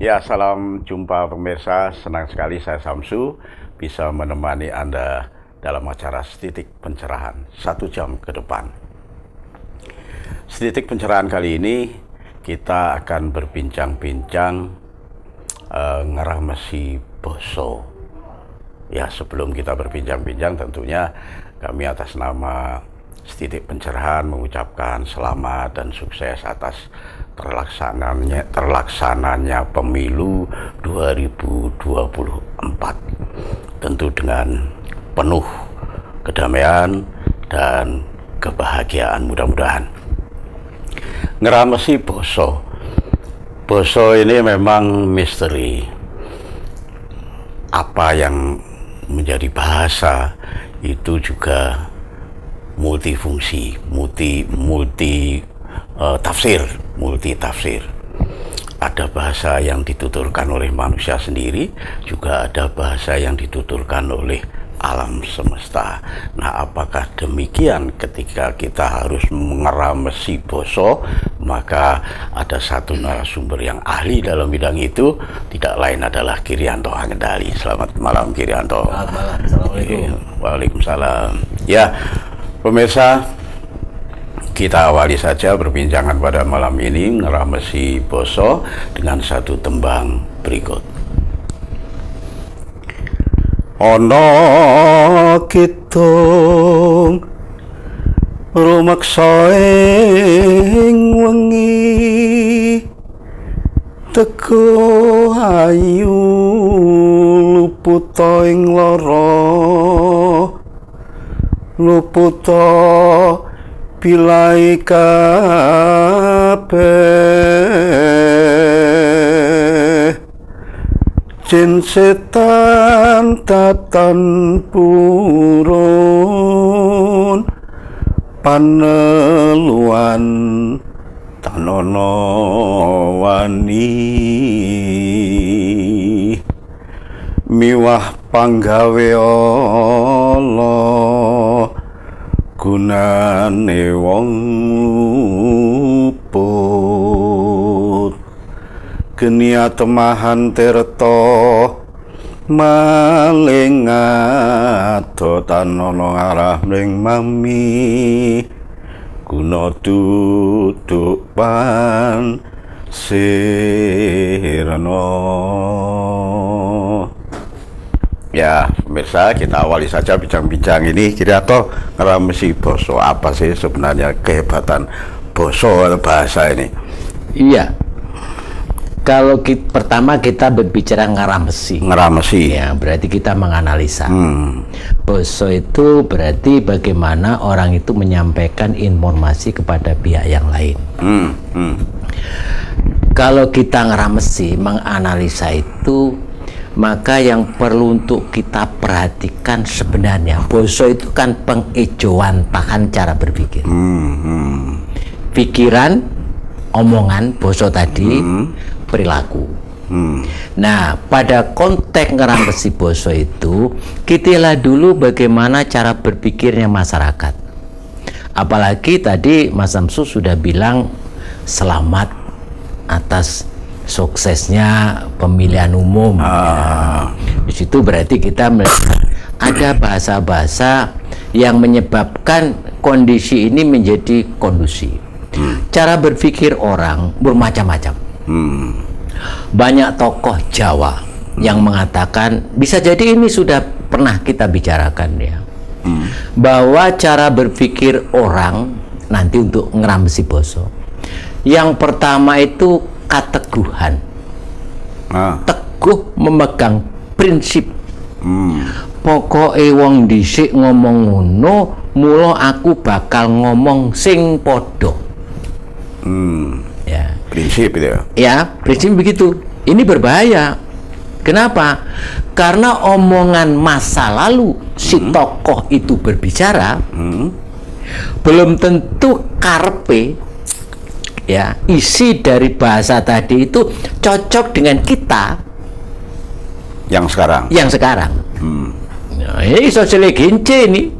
Ya, salam jumpa pemirsa. Senang sekali saya Samsu bisa menemani Anda dalam acara Setitik Pencerahan 1 jam ke depan. Setitik Pencerahan kali ini kita akan berbincang-bincang ngeramesi boso. Ya, sebelum kita berbincang-bincang tentunya kami atas nama Setitik Pencerahan mengucapkan selamat dan sukses atas terlaksananya pemilu 2024, tentu dengan penuh kedamaian dan kebahagiaan mudah-mudahan. Ngeramesi boso ini memang misteri. Apa yang menjadi bahasa itu juga multifungsi, multi tafsir. Ada bahasa yang dituturkan oleh manusia sendiri, juga ada bahasa yang dituturkan oleh alam semesta. Nah, apakah demikian ketika kita harus mengeramesi boso? Maka ada satu narasumber yang ahli dalam bidang itu, tidak lain adalah Kirianto Hangendali. Selamat malam, Kirianto. Selamat malam. Assalamualaikum. Waalaikumsalam. Ya, pemirsa, kita awali saja perbincangan pada malam ini ngeramesi boso dengan satu tembang berikut. Ono kitung rumeksa ing wengi teko ayu luputa ing lara luputa pilai kabeh jin setan tatan purun paneluan tanono wani miwah panggawe Allah gunane wong luput geni atemahan tirta maling adotan ana arah ning mami guna duduk pan sirna. Ya, pemirsa, kita awali saja bincang-bincang ini. Kira-kira ngeramesi boso, apa sih sebenarnya kehebatan boso atau bahasa ini? Iya. Kalau pertama kita berbicara ngeramesi, ya berarti kita menganalisa. Boso itu berarti bagaimana orang itu menyampaikan informasi kepada pihak yang lain. Kalau kita ngeramesi, menganalisa itu, maka yang perlu untuk kita perhatikan sebenarnya boso itu kan pengejawantahan cara berpikir. Pikiran, omongan, boso tadi, perilaku. Nah, pada konteks ngeramesi boso itu, kita lihat dulu bagaimana cara berpikirnya masyarakat. Apalagi tadi Mas Samsu sudah bilang selamat atas suksesnya pemilihan umum. Di situ berarti kita melihat ada bahasa-bahasa yang menyebabkan kondisi ini menjadi kondusif. Cara berpikir orang bermacam-macam. Banyak tokoh Jawa yang mengatakan, bisa jadi ini sudah pernah kita bicarakan ya, bahwa cara berpikir orang nanti untuk ngeramesi boso, yang pertama itu keteguhan, teguh memegang prinsip. Pokoke wong dhisik ngomong ngono, mula aku bakal ngomong sing podo. Ya, prinsip itu ya. Ya, prinsip begitu. Ini berbahaya. Kenapa? Karena omongan masa lalu si tokoh itu berbicara, belum tentu karpe, ya, isi dari bahasa tadi itu cocok dengan kita yang sekarang. Nah, ini sosial gince ini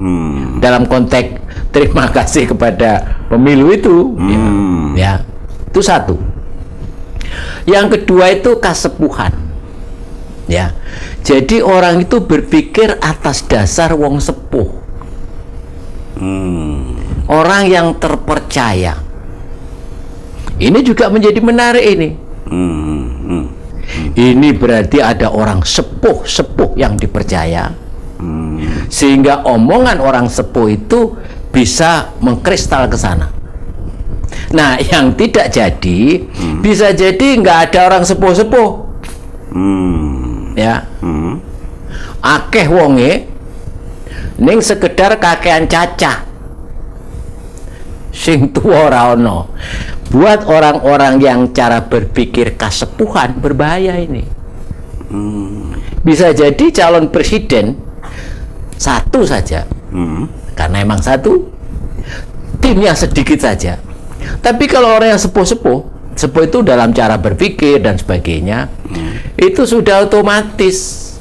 dalam konteks terima kasih kepada pemilu itu, ya, itu satu. Yang kedua itu kasepuhan. Ya. Jadi orang itu berpikir atas dasar wong sepuh. Orang yang terpercaya. Ini juga menjadi menarik ini. Ini berarti ada orang sepuh yang dipercaya. Sehingga omongan orang sepuh itu bisa mengkristal ke sana. Nah, yang tidak jadi, bisa jadi nggak ada orang sepuh-sepuh. Ya. Akeh wonge ning sekedar kakean cacah. Sing tuwa ora ono. Buat orang-orang yang cara berpikir kasepuhan berbahaya ini. Bisa jadi calon presiden satu saja. Karena emang satu, timnya sedikit saja. Tapi kalau orang yang sepuh itu dalam cara berpikir dan sebagainya, itu sudah otomatis.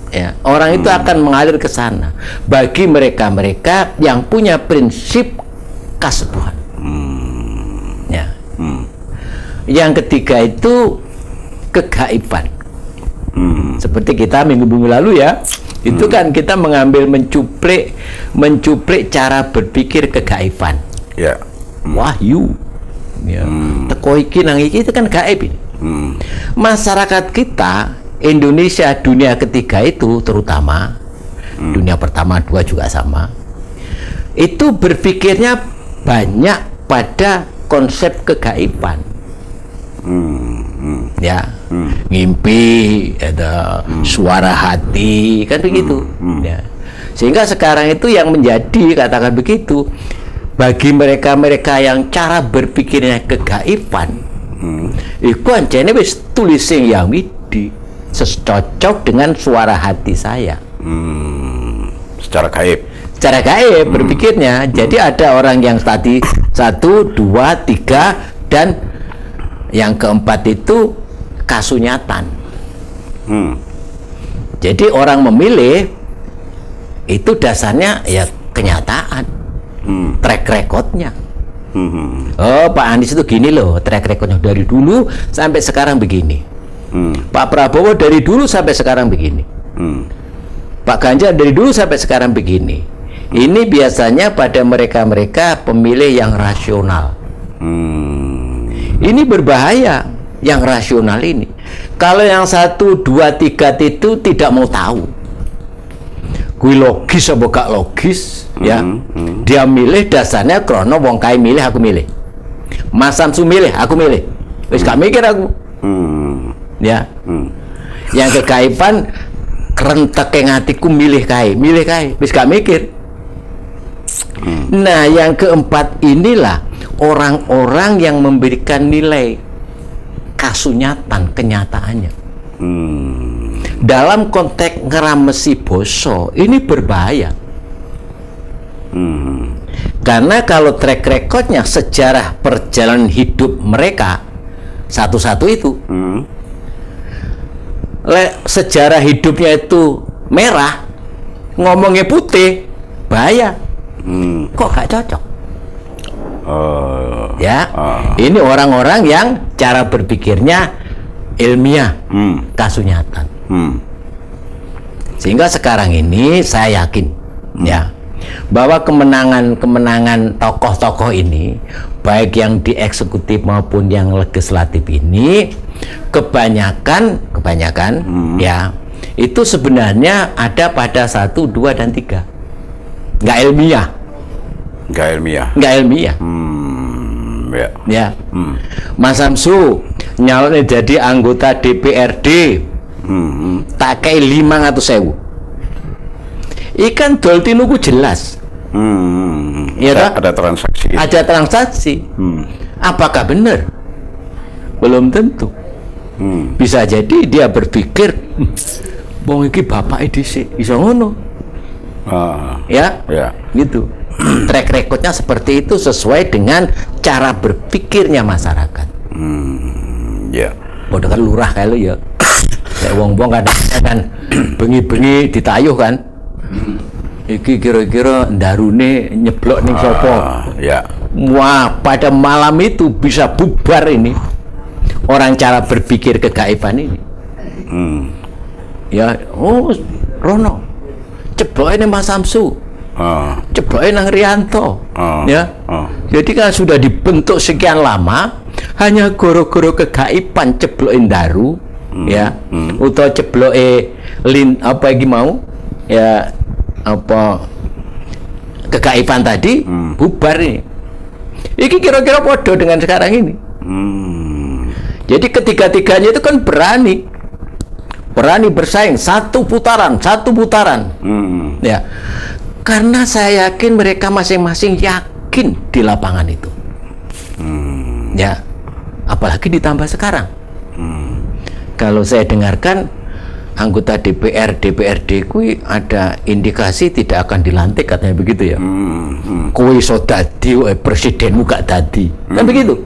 Ya, orang itu akan mengalir ke sana. Bagi mereka-mereka yang punya prinsip kasepuhan. Ya. Yang ketiga itu kegaiban. Seperti kita minggu lalu ya, itu kan kita mengambil mencuplik cara berpikir kegaiban. Ya. Wahyu. Ya. Teko iki nang iki itu kan gaib ini. Masyarakat kita Indonesia dunia ketiga itu terutama dunia pertama dua juga sama. Itu berpikirnya banyak pada konsep kegaiban. Ya, ngimpi, ada suara hati, kan begitu. Ya. Sehingga sekarang itu yang menjadi, katakan begitu, bagi mereka-mereka yang cara berpikirnya kegaiban, iku ancene wis tulising yang widi cocok dengan suara hati saya. Secara gaib. Secara gaib berpikirnya. Jadi ada orang yang tadi 1, 2, 3 dan yang keempat itu kasunyatan. Jadi orang memilih itu dasarnya ya kenyataan, track recordnya. Oh, Pak Anies itu gini loh, track recordnya dari dulu sampai sekarang begini. Pak Prabowo dari dulu sampai sekarang begini. Pak Ganjar dari dulu sampai sekarang begini. Ini biasanya pada mereka-mereka pemilih yang rasional. Ini berbahaya yang rasional ini. Kalau yang 1, 2, 3 itu tidak mau tahu. Kui logis apa gak logis, ya. Dia milih dasarnya krono wong kae milih aku milih. Mas Samsu milih aku milih. Wis gak mikir aku. Ya. Yang kegaiban kerentek yang hatiku milih kae, wis gak mikir. Nah, yang keempat inilah orang-orang yang memberikan nilai kasunyatan kenyataannya. Dalam konteks ngeramesi boso ini berbahaya. Karena kalau track recordnya sejarah perjalanan hidup mereka satu-satu itu, sejarah hidupnya itu merah, ngomongnya putih, bahaya. Kok gak cocok? Ya, ini orang-orang yang cara berpikirnya ilmiah, kasunyatan. Sehingga sekarang ini saya yakin, ya, bahwa kemenangan tokoh-tokoh ini, baik yang di eksekutif maupun yang legislatif ini, kebanyakan, ya, itu sebenarnya ada pada 1, 2, dan 3. Nggak ilmiah. Ya. Ya. Mas Samsu nyalonnya jadi anggota DPRD, tak kayak 500.000. Ikan dol tinuku jelas. Ya, ada transaksi. Ada transaksi. Apakah benar? Belum tentu. Bisa jadi dia berpikir, wong iki bapak dhisik iso ngono. Ya, gitu. Track recordnya seperti itu sesuai dengan cara berpikirnya masyarakat. Ya. Bodoh kan lurah kayak lu ya. Kayak wong-wong kadang kan bengi-bengi ditayuh kan. Iki kira-kira ndarune nyeblok ning sapa. Ya. Wah, pada malam itu bisa bubar ini. orang cara berpikir kegaiban ini. Ya, oh Rono, cebloknya Mas Samsu, cebloknya nang Rianto, ya. Jadi kan sudah dibentuk sekian lama, hanya goro-goro kegaiban cebloknya Daru, ya, atau cebloknya apa lagi mau, ya apa kegaiban tadi bubar ini. Ini kira-kira podo dengan sekarang ini. Jadi ketiga-tiganya itu kan berani bersaing satu putaran, ya. Karena saya yakin mereka masing-masing yakin di lapangan itu, ya. Apalagi ditambah sekarang, kalau saya dengarkan anggota DPRD kui ada indikasi tidak akan dilantik katanya begitu ya. Kui so dadi presidenmu gak dadi, kan begitu.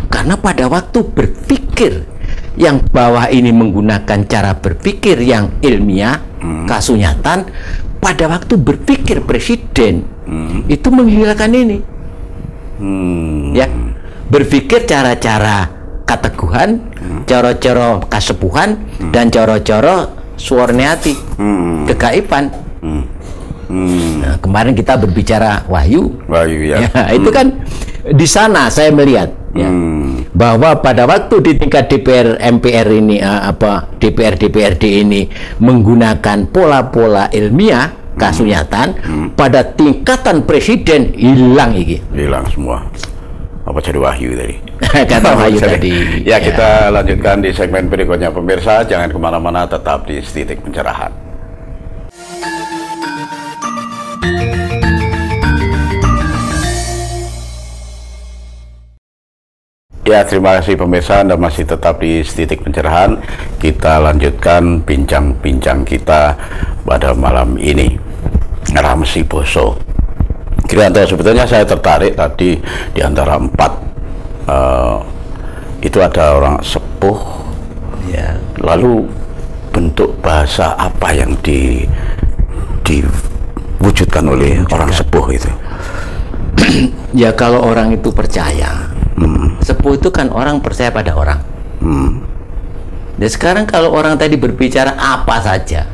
Karena pada waktu berpikir yang bawah ini menggunakan cara berpikir yang ilmiah, kasunyatan, pada waktu berpikir presiden itu menghilangkan ini, ya, berpikir cara-cara kateguhan, coro-coro kasepuhan, dan coro-coro suarniati, kegaiban. Nah, kemarin kita berbicara wahyu, ya. Itu kan di sana saya melihat, ya, bahwa pada waktu di tingkat DPR MPR ini DPRD ini menggunakan pola-pola ilmiah kasunyatan, pada tingkatan presiden hilang semua. Apa jadi wahyu tadi? Kata wahyu tadi. Ya, kita lanjutkan di segmen berikutnya pemirsa. Jangan kemana-mana, tetap di Titik Pencerahan. Ya, terima kasih pemirsa, Anda masih tetap di Titik Pencerahan. Kita lanjutkan bincang-bincang kita pada malam ini. Ramsi Boso Krianto, sebetulnya saya tertarik tadi di antara 4 itu ada orang sepuh, ya. Lalu bentuk bahasa apa yang diwujudkan oleh orang sepuh itu? Ya, kalau orang itu percaya, sepuh itu kan orang percaya pada orang. Dan sekarang kalau orang tadi berbicara apa saja,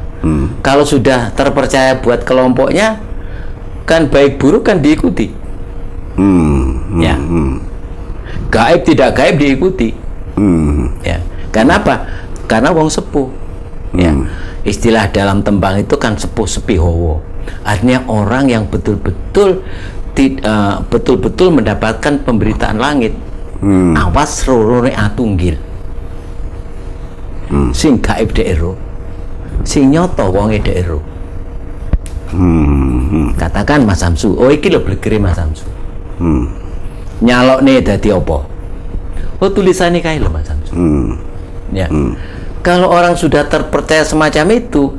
kalau sudah terpercaya buat kelompoknya, kan baik buruk kan diikuti. Ya. Gaib tidak gaib diikuti. Ya. Karena apa? Karena wong sepuh. Ya. Istilah dalam tembang itu kan sepuh sepihowo. Artinya orang yang betul-betul mendapatkan pemberitaan langit. Awas rorone atunggil. Sing gaib daero. Sing nyoto wonge daero. Katakan Mas Samsu, oh iki lho blegere Mas Samsu. Nyalokne dadi apa? Oh tulisannya kae lho Mas Samsu. Ya. Kalau orang sudah terpercaya semacam itu,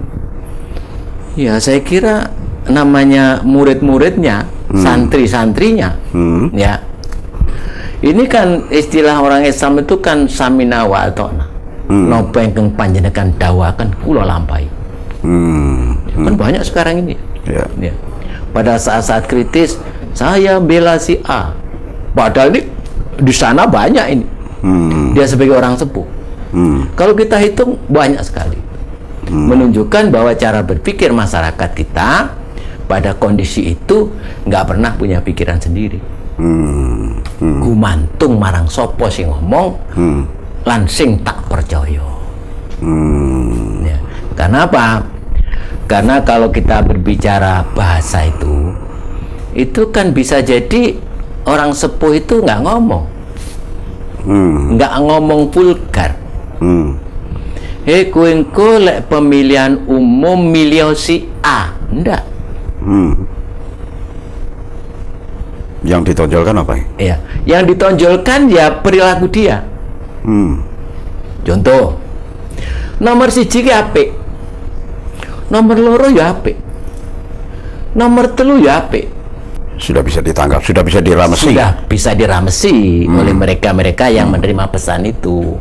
ya saya kira namanya murid-muridnya, santri-santrinya, ya. Ini kan istilah orang Islam itu kan samina wa atona. Napa ingkang panjenengan dawaken kula lampahi. Kan banyak sekarang ini. Ya. Pada saat-saat kritis saya bela si A, padahal ini di sana banyak ini. Dia sebagai orang sepuh. Kalau kita hitung banyak sekali, menunjukkan bahwa cara berpikir masyarakat kita pada kondisi itu nggak pernah punya pikiran sendiri. Gumantung marang sopo sing ngomong, lansing tak percaya. Ya. Karena apa? Karena kalau kita berbicara bahasa itu kan bisa jadi orang sepuh itu nggak ngomong, nggak ngomong vulgar. Kowe engko lek pemilihan umum milih si A, ndak. Yang ditonjolkan apa? Ya, yang ditonjolkan ya perilaku dia. Contoh, nomor 1 ki apik, nomor 2 ya apik, nomor 3 ya apik. Sudah bisa ditangkap, sudah bisa diramesi. Sudah bisa diramesi oleh mereka-mereka yang menerima pesan itu.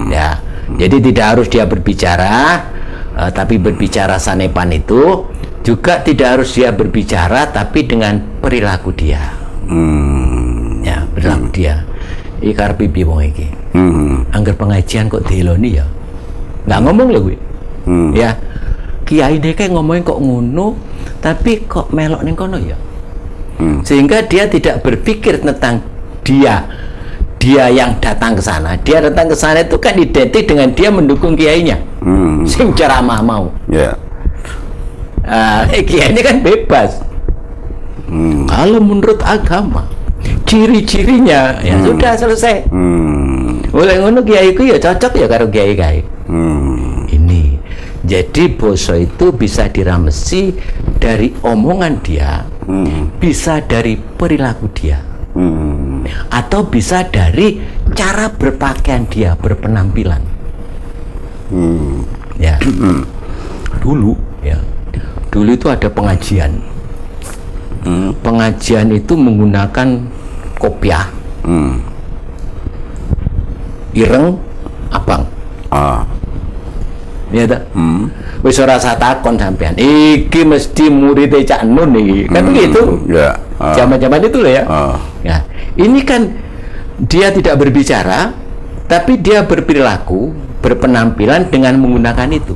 Ya, jadi tidak harus dia berbicara, tapi berbicara sanepan itu juga tidak harus dia berbicara, tapi dengan perilaku dia. Ya, perilaku dia. ikar pipi wong iki. Angger pengajian kok dieloni ya. Nggak ngomong lho kuwi. Ya. Kiai ini kayak ngomongin kok ngono, tapi kok melok ning kono ya. Sehingga dia tidak berpikir tentang dia yang datang ke sana. Dia datang ke sana itu kan identik dengan dia mendukung kiainya. Sing ceramah mau. Ya. Kiai ini kan bebas. Kalau menurut agama, ciri-cirinya ya sudah selesai. Oleh ngono kiaiku ya cocok ya karo kiai-kiai. Ini. Jadi basa itu bisa diramesi dari omongan dia, bisa dari perilaku dia, atau bisa dari cara berpakaian dia, berpenampilan. Ya. Dulu itu ada pengajian. Pengajian itu menggunakan kopiah, ireng, abang. Ya tak? Wis ora usah takon sampean. Iki mesti murid Cak Nun iki. Kan begitu. Ya. Zaman-zaman itu loh ya. Ya. Ini kan dia tidak berbicara, tapi dia berperilaku, berpenampilan dengan menggunakan itu.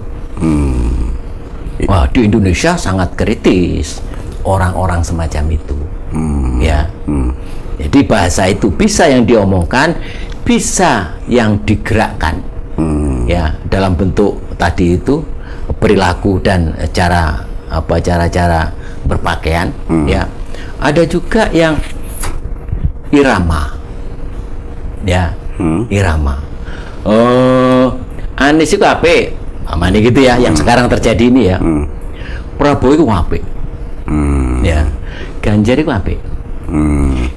Wah, di Indonesia sangat kritis orang-orang semacam itu. Ya. Jadi bahasa itu bisa yang diomongkan, bisa yang digerakkan. Ya, dalam bentuk tadi itu perilaku dan cara berpakaian. Ya, ada juga yang irama. Ya, irama. Anies itu apik, amane gitu ya, yang sekarang terjadi ini ya. Prabowo itu apik. Ya, Ganjar itu apik.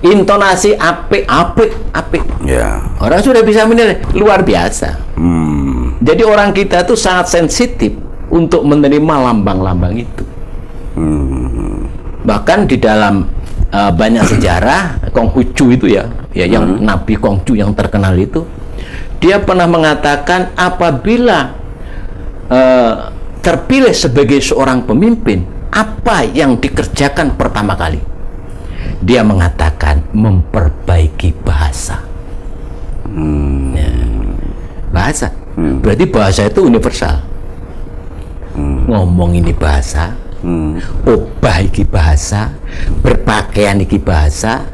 Intonasi apik. Ya. Orang sudah bisa menilai luar biasa. Jadi orang kita tuh sangat sensitif untuk menerima lambang-lambang itu. Bahkan di dalam banyak sejarah Konghucu itu ya yang Nabi Konghucu yang terkenal itu, dia pernah mengatakan apabila terpilih sebagai seorang pemimpin, apa yang dikerjakan pertama kali? Dia mengatakan memperbaiki bahasa. Ya. Bahasa. Berarti bahasa itu universal. Ngomong ini bahasa, obah iki bahasa, berpakaian iki bahasa,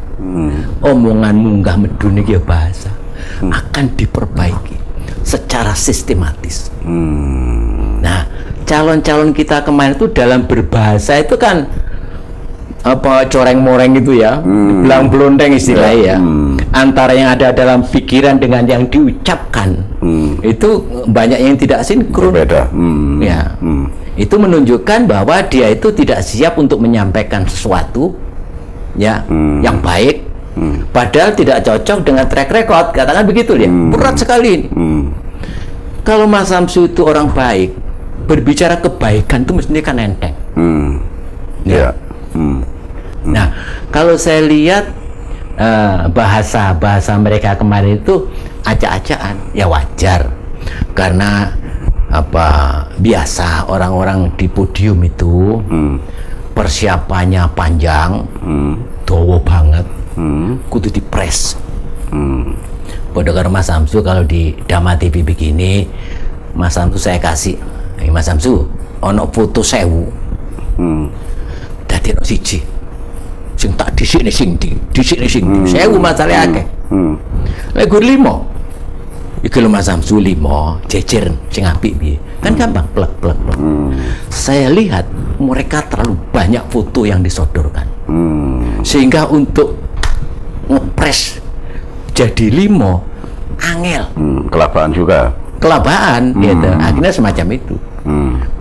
omongan munggah medun iki bahasa. Akan diperbaiki secara sistematis. Nah, calon-calon kita kemarin itu dalam berbahasa itu kan coreng-moreng itu ya, belang belonteng istilahnya ya. Antara yang ada dalam pikiran dengan yang diucapkan itu banyak yang tidak sinkron. Berbeda. Ya, itu menunjukkan bahwa dia itu tidak siap untuk menyampaikan sesuatu ya yang baik, padahal tidak cocok dengan track record, katakan begitu ya. Berat sekali ini. Kalau Mas Samsu itu orang baik, berbicara kebaikan itu mestinya kan enteng. Ya. Nah, kalau saya lihat bahasa mereka kemarin itu acak-acakan, ya wajar, karena biasa orang-orang di podium itu persiapannya panjang, dawa banget, kudu dipres. Bodoh karo Mas Samsu kalau di Dama TV begini, Mas Samsu saya kasih, Mas Samsu, ono foto 1000, dadi ono siji. Sing tak disini sing di disini sing di. Saya masalah akeh. Lek gur 5. Iki lho Mas Samsu 5, jejer sing apik piye. Kan gampang plek. Saya lihat mereka terlalu banyak foto yang disodorkan. Sehingga untuk ngepres jadi 5 angel. Kelabaan juga. Kelabaan gitu. Akhirnya semacam itu.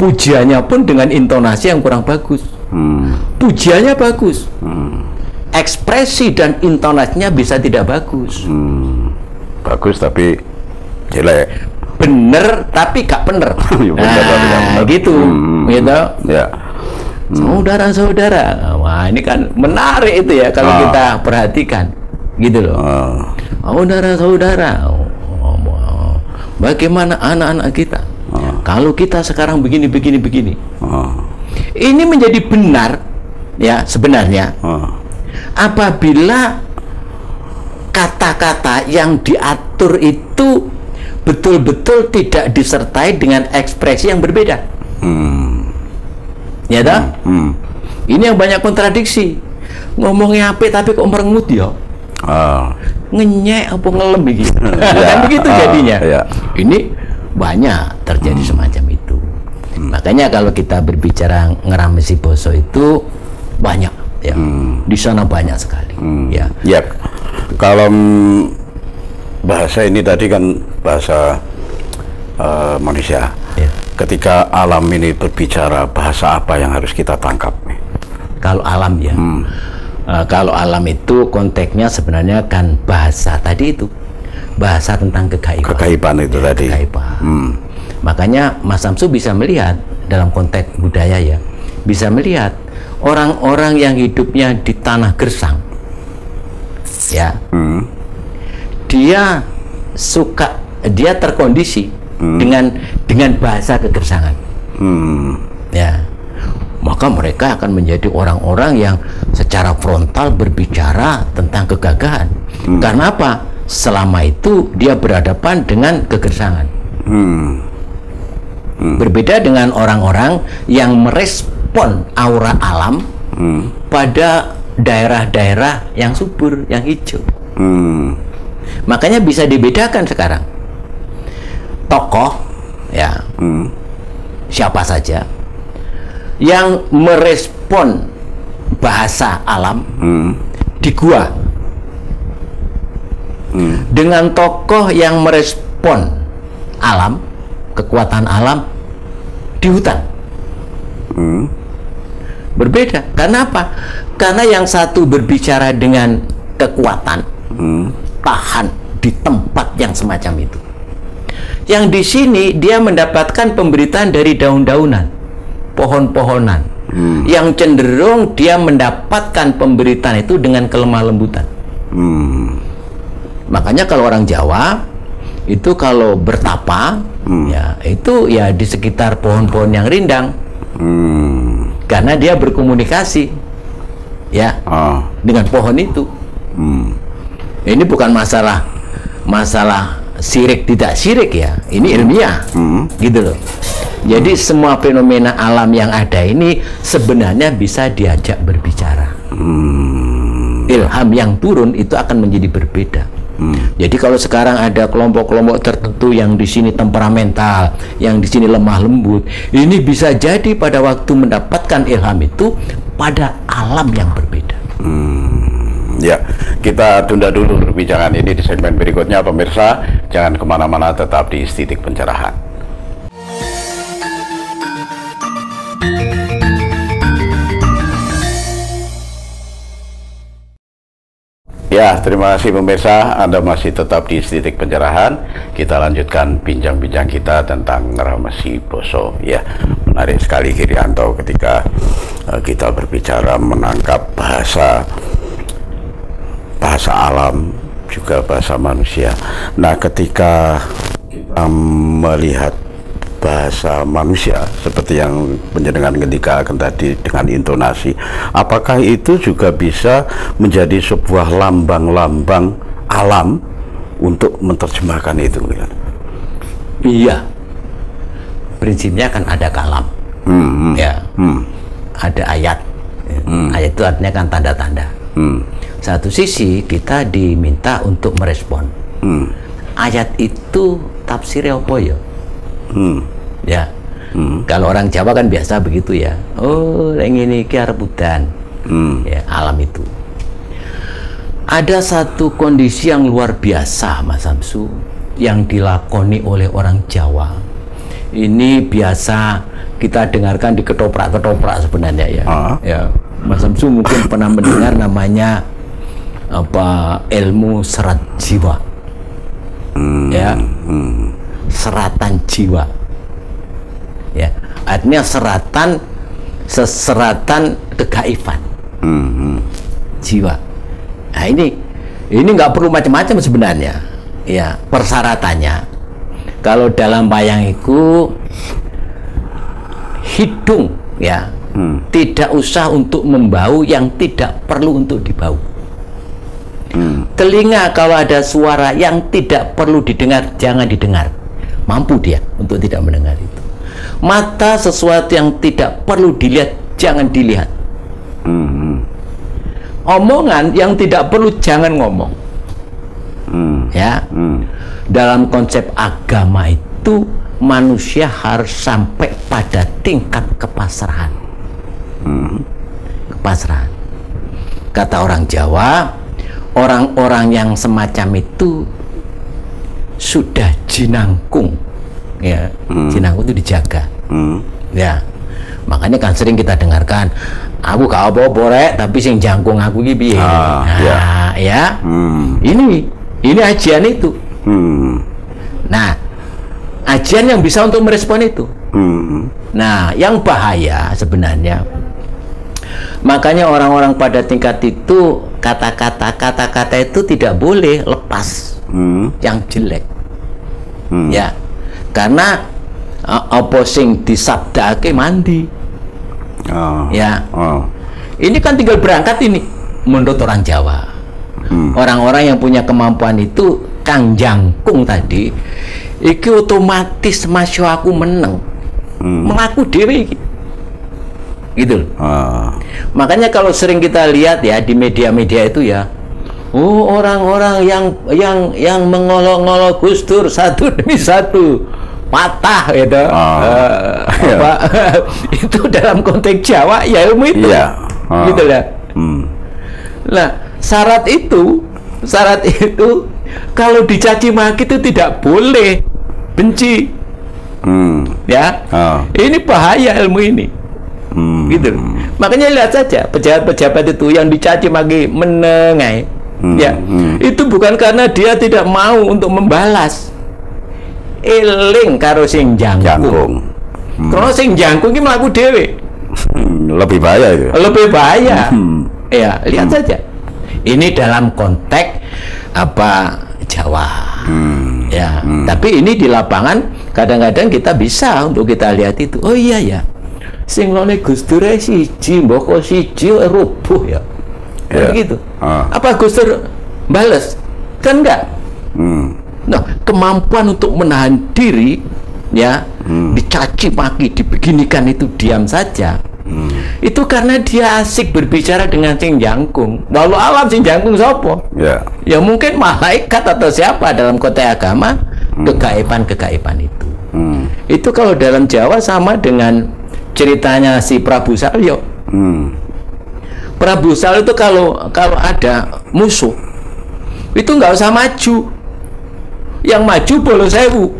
Pujiannya pun dengan intonasi yang kurang bagus. Pujiannya bagus, ekspresi dan intonasinya bisa tidak bagus. Bagus tapi jelek. Bener tapi gak bener. Nah, gitu, gitu. Ya. Saudara-saudara, wah ini kan menarik itu ya kalau kita perhatikan, gitu loh. Saudara-saudara, bagaimana anak-anak kita? Kalau kita sekarang begini. Ini menjadi benar ya sebenarnya apabila kata-kata yang diatur itu betul-betul tidak disertai dengan ekspresi yang berbeda. Ya toh? Ini yang banyak kontradiksi. Ngomongnya apa tapi kok merengut ya? Ngenyek apa ngelem gitu. Kan begitu jadinya. Ini banyak terjadi semacam itu. Makanya kalau kita berbicara ngeramesi basa itu banyak ya. Di sana banyak sekali. Ya. Kalau bahasa ini tadi kan bahasa manusia. Ketika alam ini berbicara, bahasa apa yang harus kita tangkap nih? Kalau alam ya, kalau alam itu konteksnya sebenarnya kan bahasa tadi itu, bahasa tentang kegaiban. Kegaiban itu tadi. Kegaiban. Makanya Mas Samsu bisa melihat dalam konteks budaya ya, bisa melihat orang-orang yang hidupnya di tanah gersang, ya, dia terkondisi dengan bahasa kegersangan, ya. Maka mereka akan menjadi orang-orang yang secara frontal berbicara tentang kegagahan. Karena apa? Selama itu dia berhadapan dengan kegersangan. Berbeda dengan orang-orang yang merespon aura alam pada daerah-daerah yang subur, yang hijau. Makanya bisa dibedakan sekarang. Tokoh, ya, siapa saja yang merespon bahasa alam di gua, dengan tokoh yang merespon alam, kekuatan alam di hutan. Berbeda. Karena apa? Karena yang satu berbicara dengan kekuatan, tahan di tempat yang semacam itu. Yang di sini dia mendapatkan pemberitaan dari daun-daunan, pohon-pohonan, yang cenderung dia mendapatkan pemberitaan itu dengan kelemah lembutan. Makanya kalau orang Jawa itu kalau bertapa, ya itu ya di sekitar pohon-pohon yang rindang, karena dia berkomunikasi, ya, dengan pohon itu. Ini bukan masalah sirik tidak sirik ya, ini ilmiah, gitu loh. Jadi semua fenomena alam yang ada ini sebenarnya bisa diajak berbicara. Ilham yang turun itu akan menjadi berbeda. Jadi kalau sekarang ada kelompok-kelompok tertentu yang di sini temperamental, yang di sini lemah lembut, ini bisa jadi pada waktu mendapatkan ilham itu pada alam yang berbeda. Ya, kita tunda dulu perbincangan ini di segmen berikutnya, pemirsa. Jangan kemana-mana, tetap di Titik Pencerahan. Ya, terima kasih pemirsa, Anda masih tetap di Titik Pencerahan. Kita lanjutkan bincang-bincang kita tentang ngeramesi basa. Ya, menarik sekali Kirianto ketika kita berbicara menangkap bahasa alam, juga bahasa manusia. Nah, ketika kita melihat bahasa manusia seperti yang penjenengan ketika tadi dengan intonasi, apakah itu juga bisa menjadi sebuah lambang-lambang alam untuk menerjemahkan itu? Iya, prinsipnya kan ada kalam, ya, ada ayat. Ayat itu artinya kan tanda-tanda. Satu sisi kita diminta untuk merespon. Ayat itu tafsirnya apa ya? Ya, kalau orang Jawa kan biasa begitu ya. Oh, yang ini rebutan. Ya, alam itu. Ada satu kondisi yang luar biasa, Mas Samsu, yang dilakoni oleh orang Jawa. Ini biasa kita dengarkan di ketoprak-ketoprak sebenarnya ya. Ya, Mas Samsu mungkin pernah mendengar namanya ilmu serat jiwa. Ya. Seratan jiwa, ya, artinya seseratan kegaifan, jiwa. Nah, ini nggak perlu macam-macam sebenarnya, ya, persyaratannya. Kalau dalam bayangiku hidung, ya, tidak usah untuk membau yang tidak perlu untuk dibau. Telinga kalau ada suara yang tidak perlu didengar, jangan didengar. Mampu dia untuk tidak mendengar itu. Mata, sesuatu yang tidak perlu dilihat, jangan dilihat. Omongan yang tidak perlu, jangan ngomong. Ya. Dalam konsep agama itu, manusia harus sampai pada tingkat kepasrahan. Kepasrahan. Kata orang Jawa, orang-orang yang semacam itu sudah jinangkung, ya. Jinangkung itu dijaga, ya. Makanya kan sering kita dengarkan, aku gak apa-apa rek, tapi sing jangkung aku iki piye. Ya. Ini ajian itu. Nah, ajian yang bisa untuk merespon itu. Nah, yang bahaya sebenarnya, makanya orang-orang pada tingkat itu kata-kata itu tidak boleh lepas yang jelek, ya, karena apa sing disabdake mandi, ya. Ini kan tinggal berangkat ini menurut orang Jawa. Orang-orang yang punya kemampuan itu kang jangkung tadi, iki otomatis masuk aku meneng, mengaku dewi. Gitu. Makanya kalau sering kita lihat ya di media-media itu ya, orang-orang yang mengolok-olok Gus Dur satu demi satu patah gitu. Itu dalam konteks Jawa ya ilmu itu. Gitu lah. Nah, syarat itu kalau dicaci maki itu tidak boleh benci. Ya. Ini bahaya ilmu ini. Gitu. Makanya lihat saja pejabat-pejabat itu yang dicaci maki menengai, ya, itu bukan karena dia tidak mau untuk membalas, eling karo sing jangkung. Kalau sing jangkung ini melaku dewe, lebih bahaya itu. Lebih bahaya. Ya, lihat saja. Ini dalam konteks apa Jawa, ya. Tapi ini di lapangan kadang-kadang kita bisa untuk kita lihat itu. Oh iya ya. Sing lone Gus Dur siji mboko siji rubuh ya. Begitu. Apa Gus Dur bales? Kan enggak. Nah, kemampuan untuk menahan diri ya, dicaci maki, dibeginikan itu diam saja. Itu karena dia asik berbicara dengan sing jangkung. Walau alam sing jangkung sapa? Ya mungkin malaikat atau siapa dalam konteks agama, kegaiban itu. Itu kalau dalam Jawa sama dengan ceritanya si Prabu Salya. Prabu Salya itu kalau ada musuh itu nggak usah maju, yang maju Bolo Sewu.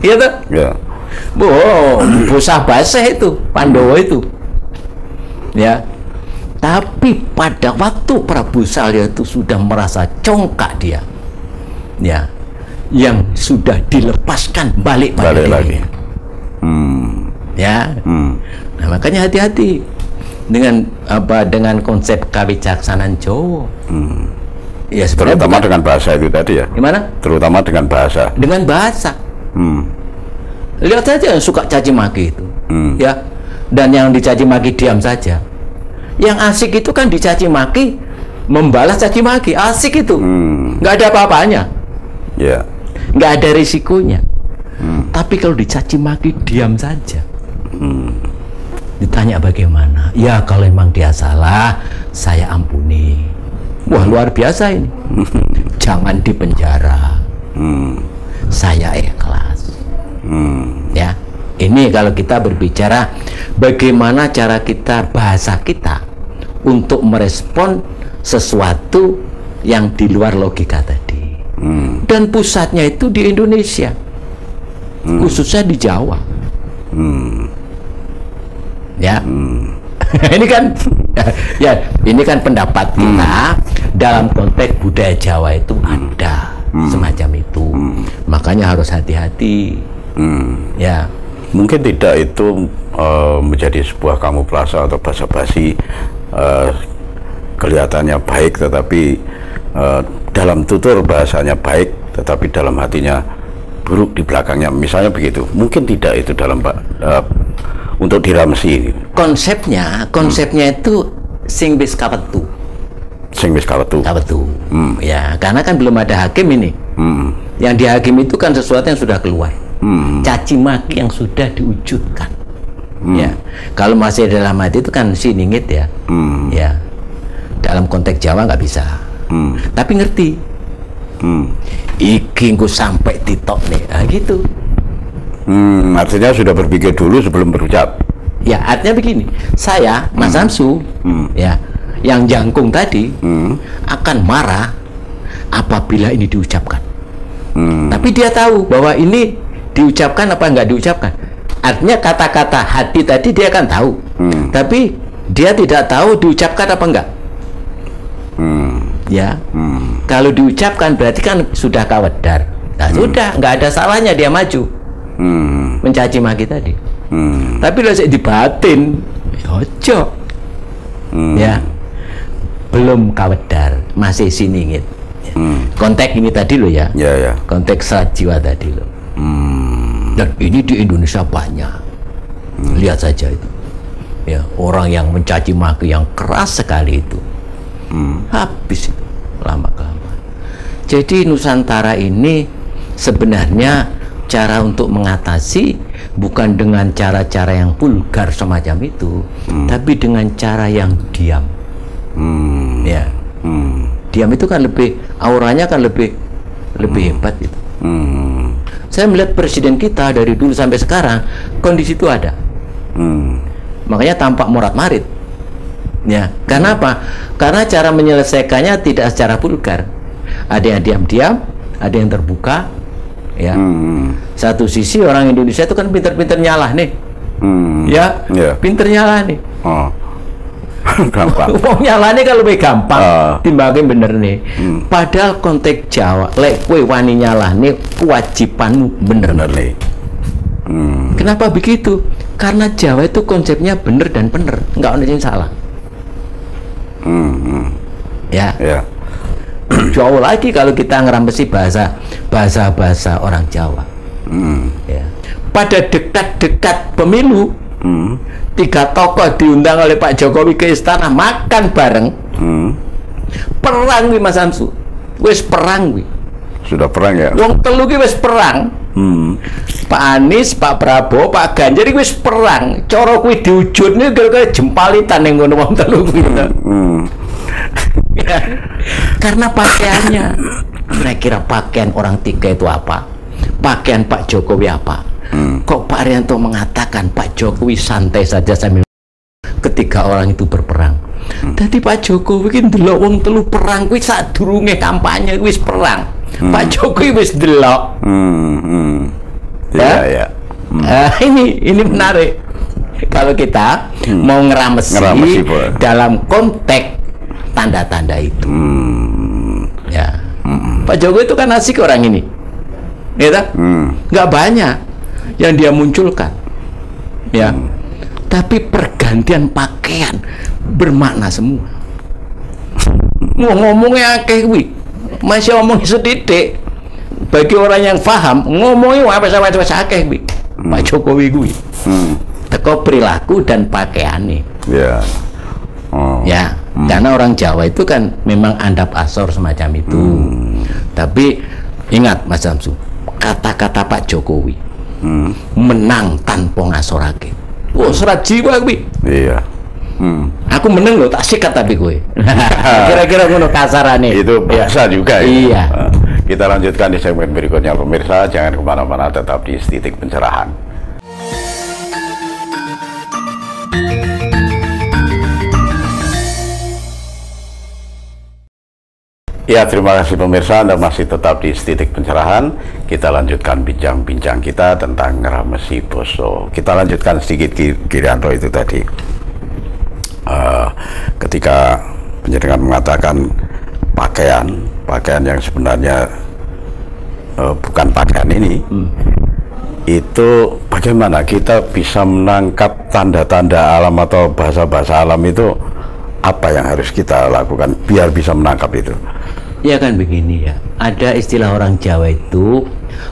Iya tuh. Bosah basah itu Pandowo itu, ya. Tapi pada waktu Prabu Salya itu sudah merasa congkak dia, ya, yang sudah dilepaskan balik lagi. Ya. Nah, makanya hati-hati dengan konsep kawicaksanaan Jawa. Ya, terutama dengan bahasa itu tadi ya. Gimana? Terutama dengan bahasa. Dengan bahasa. Lihat saja yang suka caci maki itu, ya. Dan yang dicaci maki diam saja. Yang asik itu kan dicaci maki, membalas caci maki, asik itu. Nggak ada apa-apanya. Nggak ada risikonya. Tapi kalau dicaci maki diam saja. Ditanya bagaimana? Ya kalau memang dia salah, saya ampuni. Wah, luar biasa ini. Jangan dipenjara. Saya ikhlas. Ya, ini kalau kita berbicara bagaimana cara kita, bahasa kita untuk merespon sesuatu yang di luar logika tadi. Dan pusatnya itu di Indonesia, khususnya di Jawa. Ya. Ini kan ya, ini kan pendapat kita dalam konteks budaya Jawa itu ada semacam itu. Makanya harus hati-hati. Ya. Mungkin tidak itu menjadi sebuah kamuflase atau basa-basi, kelihatannya baik tetapi dalam tutur bahasanya baik tetapi dalam hatinya buruk di belakangnya, misalnya begitu. Mungkin tidak itu dalam untuk diramsi. Konsepnya itu sing wis kawetu. Sing wis kawetu. Ya, karena kan belum ada hakim ini. Yang dihakim itu kan sesuatu yang sudah keluar. Caci maki yang sudah diwujudkan. Ya, kalau masih dalam hati itu kan siningit ya. Ya, dalam konteks Jawa nggak bisa. Tapi ngerti. Iki engko sampai titok nih, nah, gitu. Artinya sudah berpikir dulu sebelum berucap. Ya, artinya begini. Saya, Mas Samsu, ya, yang jangkung tadi akan marah apabila ini diucapkan. Tapi dia tahu bahwa ini diucapkan apa enggak diucapkan. Artinya kata-kata hati tadi dia akan tahu. Tapi dia tidak tahu diucapkan apa enggak. Ya, kalau diucapkan berarti kan sudah kawedar. Nah, sudah, nggak ada salahnya dia maju mencaci maki tadi. Tapi kalau dibatin, ojo. Ya, belum kawedar, masih siningit. Konteks ini tadi loh ya. Konteks serat jiwa tadi loh. Dan ini di Indonesia banyak. Lihat saja itu. Ya, orang yang mencaci maki yang keras sekali itu. Habis itu lama-kelamaan. Jadi Nusantara ini sebenarnya cara untuk mengatasi bukan dengan cara-cara yang vulgar semacam itu, tapi dengan cara yang diam. Ya, diam itu kan lebih, auranya kan lebih hebat itu. Saya melihat presiden kita dari dulu sampai sekarang kondisi itu ada. Makanya tampak morat-marit. Ya, karena apa? Karena cara menyelesaikannya tidak secara vulgar. Ada yang diam-diam, ada yang terbuka. Ya, satu sisi orang Indonesia itu kan pinter-pinter nyalah nih. Ya, pinter nyalah nih. Gampang. Wong nyalane kan lebih gampang timbangin bener nih. Padahal konteks Jawa, lek kowe wani nyalahne kewajibanmu bener nih. Kenapa begitu? Karena Jawa itu konsepnya bener dan bener, nggak ada yang salah. Ya. Jauh lagi kalau kita ngerampesi bahasa orang Jawa. Ya. Pada dekat-dekat pemilu, 3 tokoh diundang oleh Pak Jokowi ke istana makan bareng. Perang wi Mas Samsu. Wis perang wi. Sudah perang ya. Wong telu ki wis perang. Pak Anies, Pak Prabowo, Pak Ganjar iki wis perang. Cara kuwi diwujudne kaya jempalitan ning ngono wong telu kuwi. Ya. Karena pakaiannya. Kira-kira pakaian orang 3 itu apa? Pakaian Pak Jokowi apa? Kok Pak Arianto mengatakan Pak Jokowi santai saja sambil ketika orang itu berperang. Tadi Pak Jokowi kan delok wong telu perang kuwi sadurunge kampanye wis perang. Pak Jokowi wis delok. Ya. Ini menarik. Kalau kita mau ngeramesi dalam konteks tanda-tanda itu. Ya. Pak Jokowi itu kan asik orang ini. Ya tak? Nggak banyak yang dia munculkan. Ya. Tapi pergantian pakaian bermakna semua. Mau ngomongnya akeh kuwi. Masih ngomong sedidik. Bagi orang yang paham, ngomongnya apa-apa akeh kuwi. Pak Jokowi kuwi. Teko perilaku dan pakaiannya. Ya. Ya, karena orang Jawa itu kan memang andap asor semacam itu. Tapi ingat Mas Samsu, kata-kata Pak Jokowi menang tanpa ngasorake. Wah, serat jiwa kuwi. Iya. Aku menang loh, tak sikat tapi gue. Kira-kira ngono kasarane. Itu bahasa juga ya. Iya. Kita lanjutkan di segmen berikutnya pemirsa, jangan kemana-mana, tetap di Titik Pencerahan. Ya, terima kasih pemirsa, Anda masih tetap di Titik Pencerahan. Kita lanjutkan bincang-bincang kita tentang ngramesi basa. Kita lanjutkan sedikit Girianto itu tadi. Ketika penjenengan mengatakan pakaian yang sebenarnya bukan pakaian ini, itu bagaimana kita bisa menangkap tanda-tanda alam atau bahasa-bahasa alam itu, apa yang harus kita lakukan biar bisa menangkap itu? Ya kan begini ya, ada istilah orang Jawa itu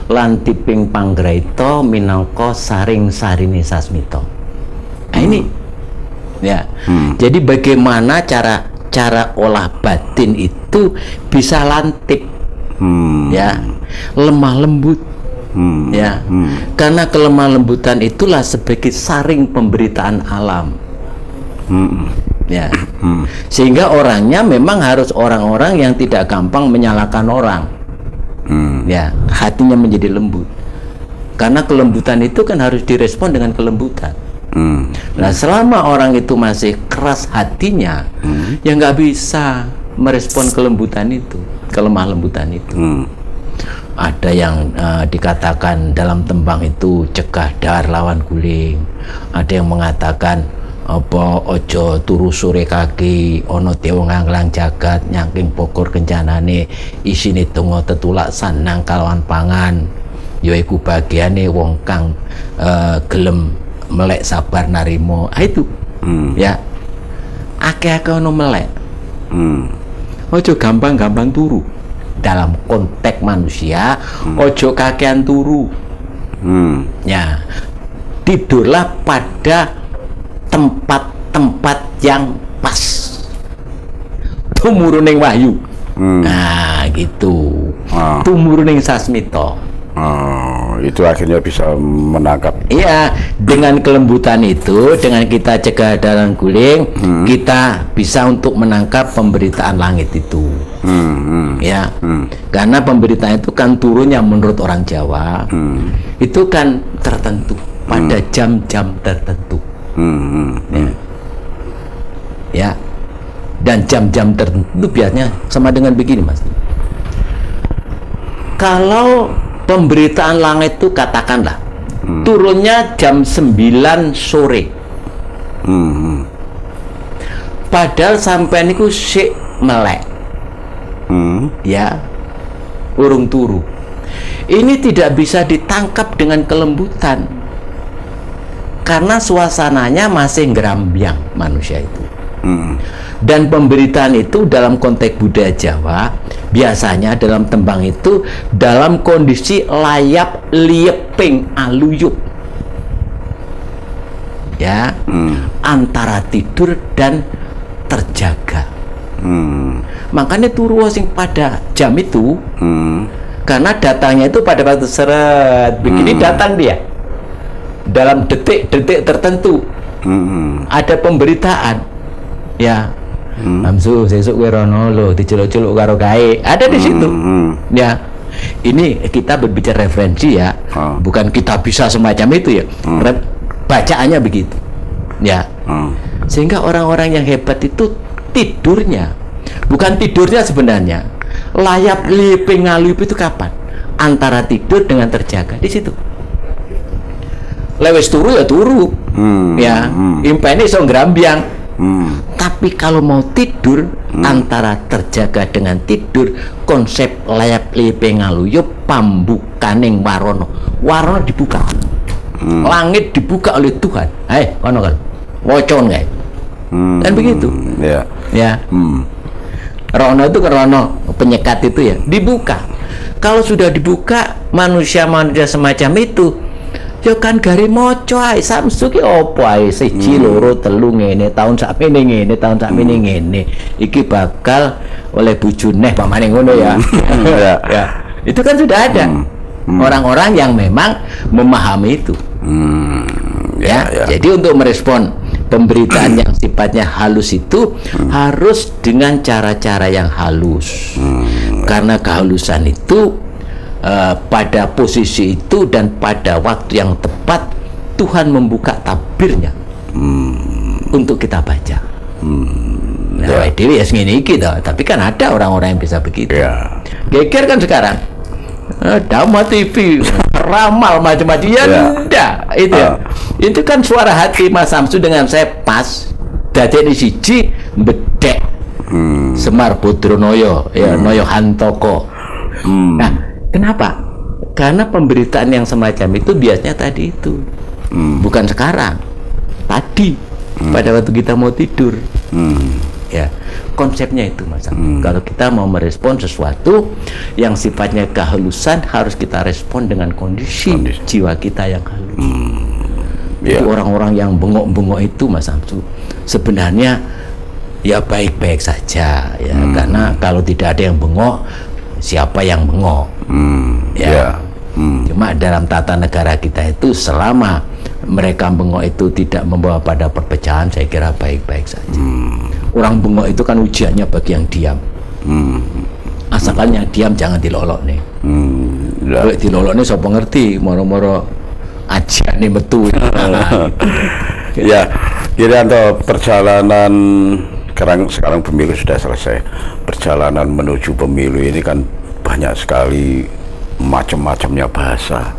lantiping panggraita minangka saring sarine sasmita. Nah ini ya, jadi bagaimana cara secara olah batin itu bisa lantip, ya, lemah lembut, ya, karena kelemah lembutan itulah sebagai saring pemberitaan alam, ya, sehingga orangnya memang harus orang-orang yang tidak gampang menyalahkan orang, ya, hatinya menjadi lembut, karena kelembutan itu kan harus direspon dengan kelembutan. Nah, selama orang itu masih keras hatinya, ya nggak bisa merespon kelembutan itu, kelemah lembutan itu. Ada yang dikatakan dalam tembang itu cegah dar lawan guling. Ada yang mengatakan apa ojo turu sore kaki ono dewa nganglang jagat nyangking pokor kencanane isine donga tetulak sanang kalawan pangan. Yaiku bagiane wong kang gelem melek sabar narimo, itu ya akeh-akeh ono melek, ojo gampang-gampang turu dalam konteks manusia, ojo kakean turu, ya tidurlah pada tempat-tempat yang pas, tumuruning wahyu, nah gitu, tumuruning sasmita. Itu akhirnya bisa menangkap. Iya, dengan kelembutan itu, dengan kita cegah dalam guling, kita bisa untuk menangkap pemberitaan langit itu. Ya, karena pemberitaan itu kan turunnya menurut orang Jawa, itu kan tertentu pada jam-jam tertentu. Ya, dan jam-jam tertentu biasanya sama dengan begini, Mas. Kalau pemberitaan langit itu katakanlah turunnya jam 9 sore, padahal sampai niku sik melek, ya urung turu. Ini tidak bisa ditangkap dengan kelembutan karena suasananya masih gerambyang manusia itu. Dan pemberitaan itu dalam konteks budaya Jawa biasanya dalam tembang itu dalam kondisi layap lieping aluyup, ya, antara tidur dan terjaga. Makanya turu sing pada jam itu, karena datangnya itu pada waktu seret begini, datang dia dalam detik-detik tertentu, ada pemberitaan, ya, Amsu sesuk kowe rono lho diceluk-celuk karo gae, ada di situ. Ya, ini kita berbicara referensi ya, bukan kita bisa semacam itu ya. Bacaannya begitu, ya. Sehingga orang-orang yang hebat itu tidurnya bukan tidurnya sebenarnya, layap liping ngaluyup itu kapan? Antara tidur dengan terjaga di situ. Lewes turu ya turu, ya, impene iso ngrambyang. Tapi kalau mau tidur, antara terjaga dengan tidur, konsep layap lipe ngaluyup pambukaning warono, warono dibuka, langit dibuka oleh Tuhan. Kono kan wocon kayak kan begitu, ya. Rono itu rono penyekat itu ya dibuka. Kalau sudah dibuka, manusia-manusia semacam itu ya kan gari moco ae samsu ki opo ae siji loro telu ngene tahun sakmene ngene tahun sakmene ngene iki bakal oleh bojo neh pamane ngono ya. Ya itu kan sudah ada orang-orang yang memang memahami itu, ya. Jadi untuk merespon pemberitaan yang sifatnya halus itu harus dengan cara-cara yang halus, karena kehalusan itu pada posisi itu dan pada waktu yang tepat Tuhan membuka tabirnya untuk kita baca. Nah, dewi ya segini kita, tapi kan ada orang-orang yang bisa begitu. Geger kan sekarang, Dama TV, ramal macam-macam, ya enggak, itu ya. Itu kan suara hati Mas Samsu dengan saya pas, dadi siji bedek Semar Bodronoyo, ya Noyo Hantoko. Nah, kenapa? Karena pemberitaan yang semacam itu biasanya tadi itu, bukan sekarang, tadi pada waktu kita mau tidur, ya konsepnya itu Mas. Kalau kita mau merespon sesuatu yang sifatnya kehalusan, harus kita respon dengan kondisi jiwa kita yang halus. Itu orang-orang yang bengok-bengok itu Mas Samsu sebenarnya Ya baik-baik saja ya, karena kalau tidak ada yang bengok, siapa yang bengok? Ya. Cuma dalam tata negara kita itu selama mereka bengok itu tidak membawa pada perpecahan, saya kira baik-baik saja. Orang bengok itu kan ujiannya bagi yang diam. Asalkan yang diam jangan dilolok nih. Kalau dilolok nih siapa ngerti, moro-moro aja nih metu. Ya, Irianto, perjalanan sekarang pemilu sudah selesai. Perjalanan menuju pemilu ini kan banyak sekali macam-macamnya bahasa.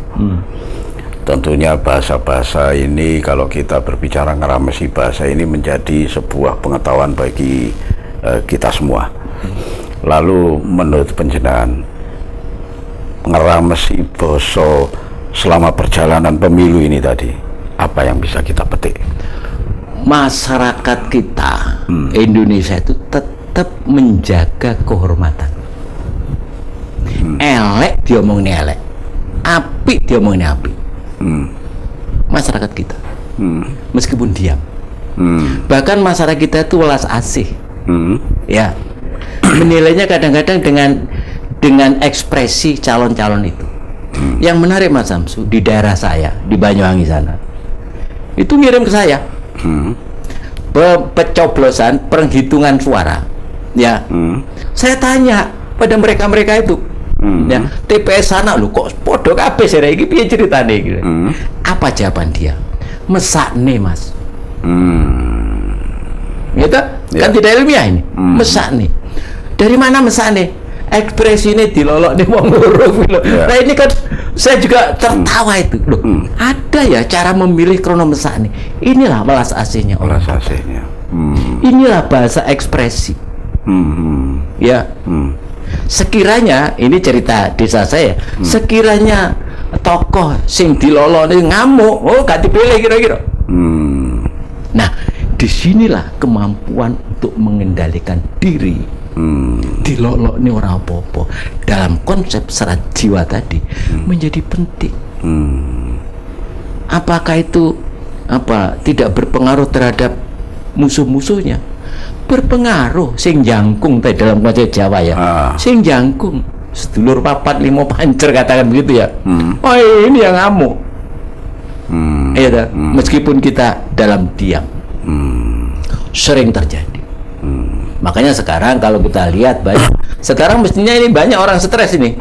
Tentunya bahasa-bahasa ini kalau kita berbicara ngeramesi bahasa ini menjadi sebuah pengetahuan bagi kita semua. Lalu menurut panjenengan ngeramesi basa selama perjalanan pemilu ini tadi, apa yang bisa kita petik? Masyarakat kita Indonesia itu tetap menjaga kehormatan. Elek diomongin elek, apik diomongin apik. Masyarakat kita meskipun diam, bahkan masyarakat kita itu welas asih, ya, menilainya kadang-kadang dengan ekspresi calon-calon itu. Yang menarik Mas Samsu, di daerah saya di Banyuwangi sana itu ngirim ke saya pencoblosan penghitungan suara, ya. Saya tanya pada mereka itu, ya, TPS sana lu kok podo kabeh sere iki piye ceritane gitu. Apa jawaban dia? Mesakne, Mas. Gitu? Kan tidak ilmiah ini. Mesakne. Dari mana mesakne? Ekspresi ini dilolok nih wong loro gitu. Nah ini kan saya juga tertawa itu. Loh, ada ya cara memilih krono mesakne. Inilah welas asihnya orang. Welas asihnya. Inilah bahasa ekspresi. Ya. Sekiranya ini cerita desa saya, sekiranya tokoh sing dilolok ini ngamuk, oh gak dipilih kira-kira. Nah, disinilah kemampuan untuk mengendalikan diri. Dilolok ini orang apa-apa dalam konsep serat jiwa tadi menjadi penting. Apakah itu tidak berpengaruh terhadap musuh-musuhnya? Berpengaruh. Sing jangkung tadi dalam konsep Jawa ya, sing jangkung sedulur papat limo pancer katakan begitu ya. Oh ini yang ngamuk. Ya, meskipun kita dalam diam, sering terjadi. Makanya sekarang kalau kita lihat banyak, sekarang mestinya ini banyak orang stres ini,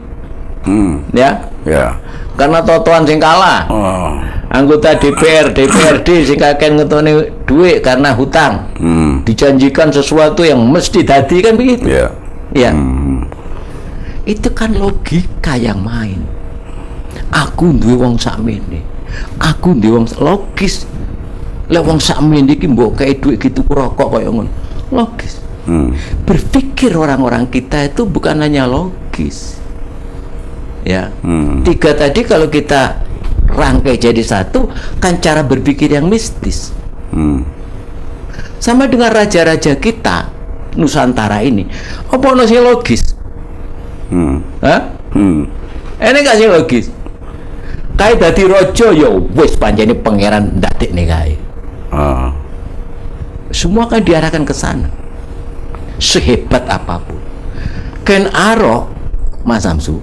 ya, karena totoan sing kalah, anggota DPR, DPRD sing kakek ngetone duit karena hutang, dijanjikan sesuatu yang mesti dadi kan begitu, ya. Itu kan logika yang main. Aku duwe wong sakmene, aku duwe wong logis. Lek wong sakmene iki mbok kae duit gitu rokok kaya ngono, logis. Berpikir orang-orang kita itu bukan hanya logis, ya. Tiga tadi kalau kita rangkai jadi satu kan cara berpikir yang mistis. Sama dengan raja-raja kita Nusantara ini, apa ono sing logis? Ini gak sing logis. Kae dadi raja ya wis pancene pangeran ndadekne kae. Semua kan diarahkan ke sana. Sehebat apapun Ken Arok, Mas Samsu,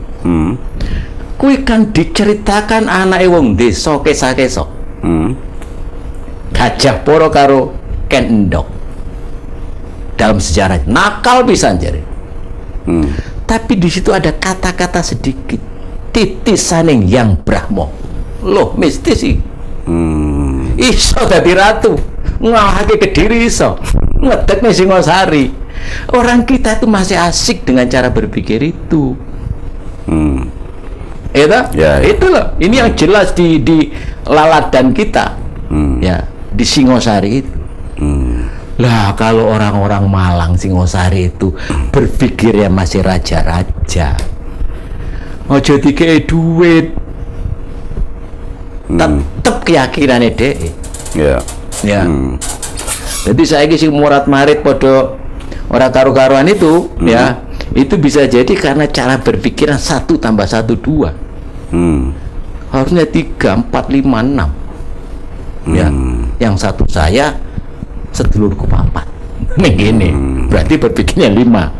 kui kan diceritakan anak wong desa kesa-kesa, Gajah Poro karo Ken Endok dalam sejarah nakal pisan jare. Tapi di situ ada kata-kata sedikit titisaning yang Brahmo. Loh mistis sih. Iso dadi ratu, ngalahake Kediri iso, ngedekne Singosari. Orang kita itu masih asik dengan cara berpikir itu. Itu loh. Ini yang jelas di laladan kita, ya, di Singosari itu. Lah kalau orang-orang Malang Singosari itu berpikirnya masih raja-raja. Ojo dikei duit, tetep keyakinannya deh. Ya. Jadi saya sing murat marit podo orang karu-karuan itu, ya, itu bisa jadi karena cara berpikiran 1 + 1 = 2. Harusnya 3, 4, 5, 6. Ya, yang satu saya sedulurku 4. Begini, berarti berpikirnya 5.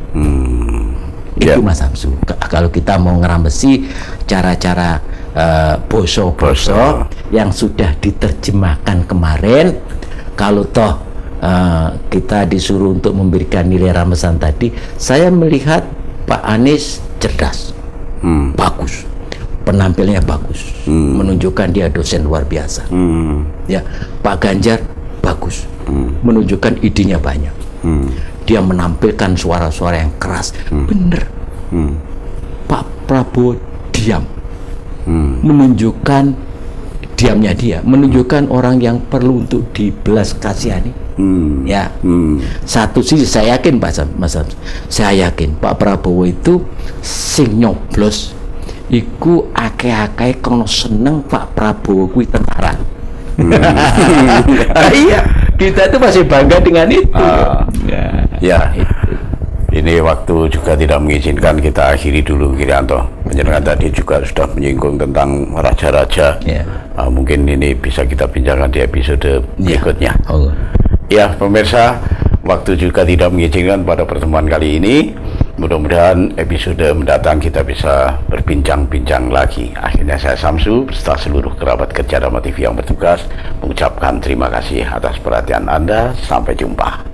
Ya. Itu Mas Samsu. Kalau kita mau ngerambesi cara-cara boso-boso yang sudah diterjemahkan kemarin, kalau toh kita disuruh untuk memberikan nilai ramesan tadi, saya melihat Pak Anies cerdas, bagus, penampilnya bagus, menunjukkan dia dosen luar biasa. Ya, Pak Ganjar bagus, menunjukkan idenya banyak. Dia menampilkan suara-suara yang keras, bener. Pak Prabowo diam, menunjukkan diamnya dia, menunjukkan orang yang perlu untuk dibelas kasihani. Ya, satu sisi saya yakin Mas Sam, saya yakin Pak Prabowo itu sing nyoblos iku akeh-akeh kono seneng Pak Prabowo kuwi tentara. Iya, kita tuh masih bangga dengan itu. Ya, ini waktu juga tidak mengizinkan, kita akhiri dulu Kirianto. Penjelasan tadi juga sudah menyinggung tentang raja-raja. Mungkin ini bisa kita bincangkan di episode berikutnya. Ya, pemirsa, waktu juga tidak mengizinkan pada pertemuan kali ini. Mudah-mudahan episode mendatang kita bisa berbincang-bincang lagi. Akhirnya saya Samsu beserta seluruh kerabat kerja Dharma TV yang bertugas mengucapkan terima kasih atas perhatian Anda. Sampai jumpa.